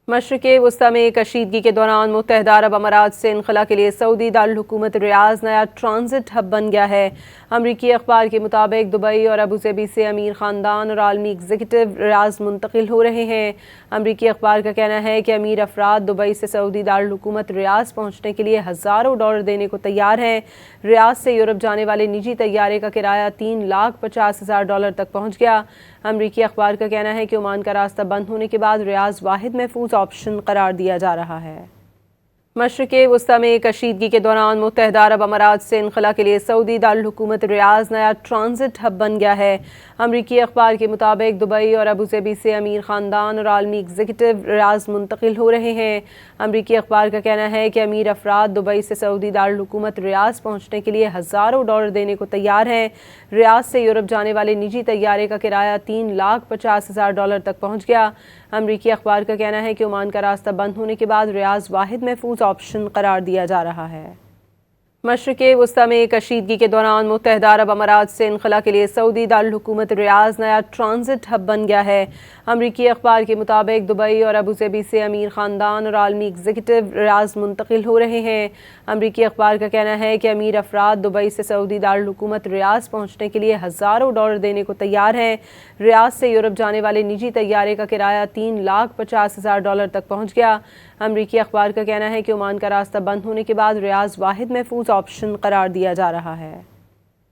مشرقی وسطی میں کشیدگی کے دوران متحدہ عرب امارات سے انخلا کے لیے سعودی دارالحکومت ریاض نیا ٹرانزٹ ہب بن گیا ہے۔ امریکی اخبار کے مطابق دبئی اور ابوظہبی سے امیر خاندان اور عالمی ایگزیکٹو ریاض منتقل ہو رہے ہیں۔ امریکی اخبار کا کہنا ہے کہ امیر افراد دبئی سے سعودی دارالحکومت ریاض پہنچنے کے لیے ہزاروں ڈالر دینے کو تیار ہیں۔ ریاض سے یورپ جانے والے نجی طیارے کا کرایہ $3,50,000 تک پہنچ گیا۔ امریکی اخبار کا کہنا ہے کہ عمان کا راستہ بند ہونے کے بعد ریاض واحد محفوظ آپشن قرار دیا جا رہا ہے۔ مشرقی وسطی میں کشیدگی کے دوران متحدہ عرب امارات سے انخلا کے لیے سعودی دارالحکومت ریاض نیا ٹرانزٹ ہب بن گیا ہے۔ امریکی اخبار کے مطابق دبئی اور ابوظہبی سے امیر خاندان اور عالمی ایگزیکٹو ریاض منتقل ہو رہے ہیں۔ امریکی اخبار کا کہنا ہے کہ امیر افراد دبئی سے سعودی دارالحکومت ریاض پہنچنے کے لیے ہزاروں ڈالر دینے کو تیار ہیں۔ ریاض سے یورپ جانے والے نجی طیارے کا کرایہ $3,50,000 تک پہنچ گیا۔ امریکی اخبار کا کہنا ہے کہ عمان کا راستہ بند ہونے کے بعد ریاض واحد محفوظ آپشن قرار دیا جا رہا ہے۔ مشرقی وسطی میں کشیدگی کے دوران متحدہ عرب امارات سے انخلا کے لیے سعودی دارالحکومت ریاض نیا ٹرانزٹ ہب بن گیا ہے۔ امریکی اخبار کے مطابق دبئی اور ابوظہبی سے امیر خاندان اور عالمی ایگزیکٹو ریاض منتقل ہو رہے ہیں۔ امریکی اخبار کا کہنا ہے کہ امیر افراد دبئی سے سعودی دارالحکومت ریاض پہنچنے کے لیے ہزاروں ڈالر دینے کو تیار ہیں۔ ریاض سے یورپ جانے والے نجی طیارے کا کرایہ $3,50,000 تک پہنچ گیا۔ امریکی اخبار کا کہنا ہے کہ عمان کا راستہ بند ہونے کے بعد ریاض واحد محفوظ آپشن قرار دیا جا رہا ہے۔